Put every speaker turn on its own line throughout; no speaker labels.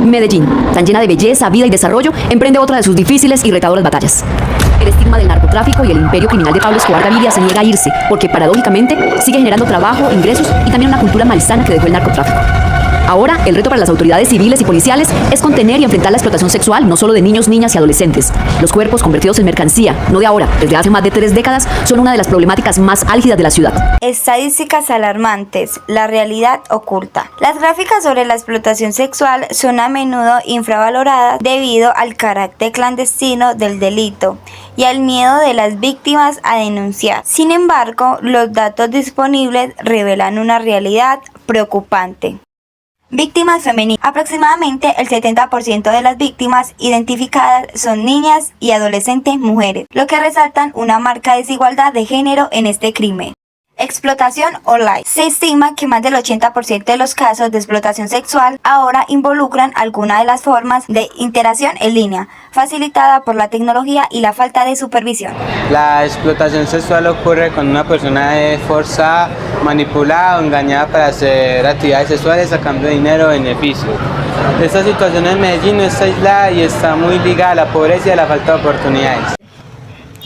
Medellín, tan llena de belleza, vida y desarrollo, emprende otra de sus difíciles y retadoras batallas. El estigma del narcotráfico y el imperio criminal de Pablo Escobar Gaviria se niega a irse, porque paradójicamente sigue generando trabajo, ingresos y también una cultura malsana que dejó el narcotráfico. Ahora, el reto para las autoridades civiles y policiales es contener y enfrentar la explotación sexual, no solo de niños, niñas y adolescentes. Los cuerpos convertidos en mercancía, no de ahora, desde hace más de 3 décadas, son una de las problemáticas más álgidas de la ciudad.
Estadísticas alarmantes, la realidad oculta. Las gráficas sobre la explotación sexual son a menudo infravaloradas debido al carácter clandestino del delito y al miedo de las víctimas a denunciar. Sin embargo, los datos disponibles revelan una realidad preocupante. Víctimas femeninas. Aproximadamente el 70% de las víctimas identificadas son niñas y adolescentes mujeres, lo que resaltan una marca desigualdad de género en este crimen. Explotación online. Se estima que más del 80% de los casos de explotación sexual ahora involucran alguna de las formas de interacción en línea, facilitada por la tecnología y la falta de supervisión.
La explotación sexual ocurre cuando una persona es forzada, manipulada o engañada para hacer actividades sexuales a cambio de dinero o beneficio. Esta situación en Medellín no está aislada y está muy ligada a la pobreza y a la falta de oportunidades.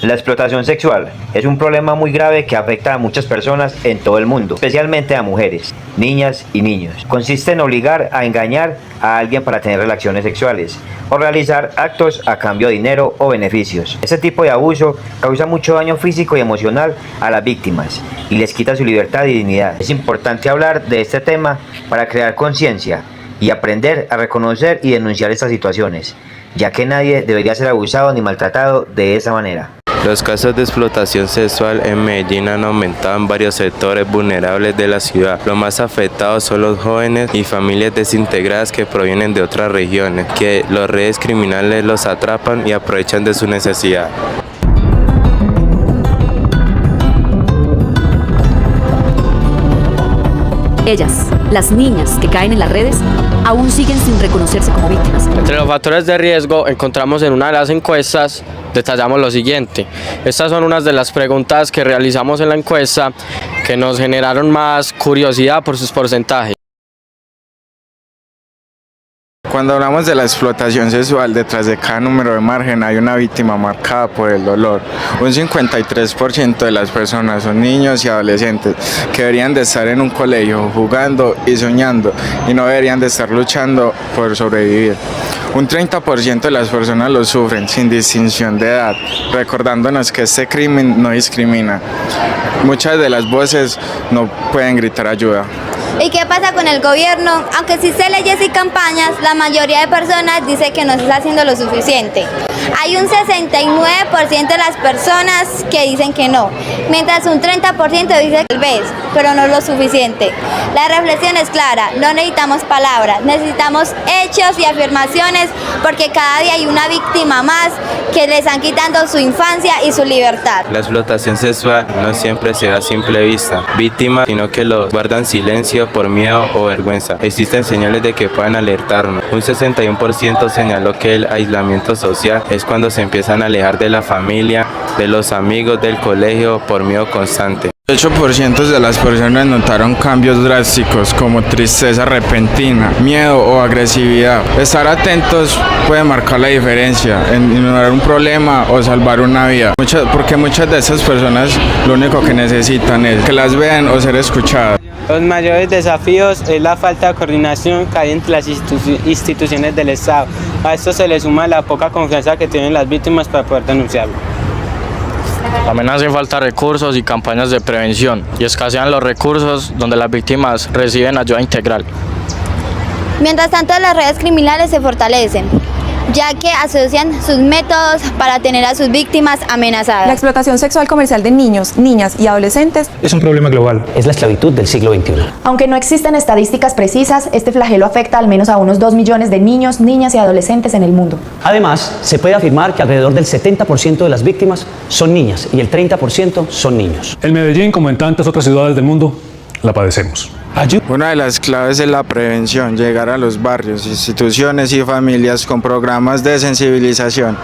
La explotación sexual es un problema muy grave que afecta a muchas personas en todo el mundo, especialmente a mujeres, niñas y niños. Consiste en obligar a engañar a alguien para tener relaciones sexuales o realizar actos a cambio de dinero o beneficios. Este tipo de abuso causa mucho daño físico y emocional a las víctimas y les quita su libertad y dignidad. Es importante hablar de este tema para crear conciencia y aprender a reconocer y denunciar estas situaciones, ya que nadie debería ser abusado ni maltratado de esa manera.
Los casos de explotación sexual en Medellín han aumentado en varios sectores vulnerables de la ciudad. Los más afectados son los jóvenes y familias desintegradas que provienen de otras regiones, que las redes criminales los atrapan y aprovechan de su necesidad.
Ellas, las niñas que caen en las redes, aún siguen sin reconocerse como víctimas.
Entre los factores de riesgo encontramos en una de las encuestas, detallamos lo siguiente. Estas son unas de las preguntas que realizamos en la encuesta que nos generaron más curiosidad por sus porcentajes.
Cuando hablamos de la explotación sexual, detrás de cada número de margen hay una víctima marcada por el dolor. Un 53% de las personas son niños y adolescentes que deberían de estar en un colegio jugando y soñando y no deberían de estar luchando por sobrevivir. Un 30% de las personas lo sufren sin distinción de edad, recordándonos que este crimen no discrimina. Muchas de las voces no pueden gritar ayuda.
¿Y qué pasa con el gobierno? Aunque existen leyes y campañas, la mayoría de personas dice que no se está haciendo lo suficiente. Hay un 69% de las personas que dicen que no, mientras un 30% dice que tal vez, pero no lo suficiente. La reflexión es clara, no necesitamos palabras, necesitamos hechos y afirmaciones, porque cada día hay una víctima más que le están quitando su infancia y su libertad.
La explotación sexual no siempre se da a simple vista víctimas, sino que los guardan silencio por miedo o vergüenza. Existen señales de que puedan alertarnos. Un 61% señaló que el aislamiento social es cuando se empiezan a alejar de la familia, de los amigos, del colegio por miedo constante.
8% de las personas notaron cambios drásticos como tristeza repentina, miedo o agresividad. Estar atentos puede marcar la diferencia en ignorar un problema o salvar una vida, porque muchas de esas personas lo único que necesitan es que las vean o ser escuchadas.
Los mayores desafíos es la falta de coordinación que hay entre las instituciones del Estado. A esto se le suma la poca confianza que tienen las víctimas para poder denunciarlo.
También hacen falta recursos y campañas de prevención, y escasean los recursos donde las víctimas reciben ayuda integral.
Mientras tanto, las redes criminales se fortalecen, ya que asocian sus métodos para tener a sus víctimas amenazadas.
La explotación sexual comercial de niños, niñas y adolescentes
es un problema global.
Es la esclavitud del siglo XXI.
Aunque no existen estadísticas precisas, este flagelo afecta al menos a unos 2 millones de niños, niñas y adolescentes en el mundo.
Además, se puede afirmar que alrededor del 70% de las víctimas son niñas y el 30% son niños.
En Medellín, como en tantas otras ciudades del mundo, la padecemos.
Una de las claves es la prevención, llegar a los barrios, instituciones y familias con programas de sensibilización.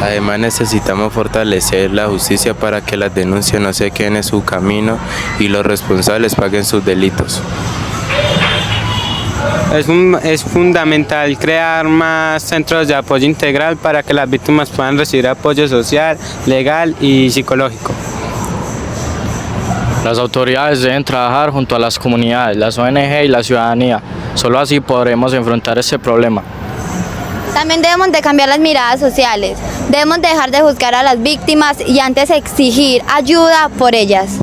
Además necesitamos fortalecer la justicia para que las denuncias no se queden en su camino y los responsables paguen sus delitos.
Es fundamental crear más centros de apoyo integral para que las víctimas puedan recibir apoyo social, legal y psicológico.
Las autoridades deben trabajar junto a las comunidades, las ONG y la ciudadanía. Solo así podremos enfrentar este problema.
También debemos de cambiar las miradas sociales. Debemos dejar de juzgar a las víctimas y antes exigir ayuda por ellas.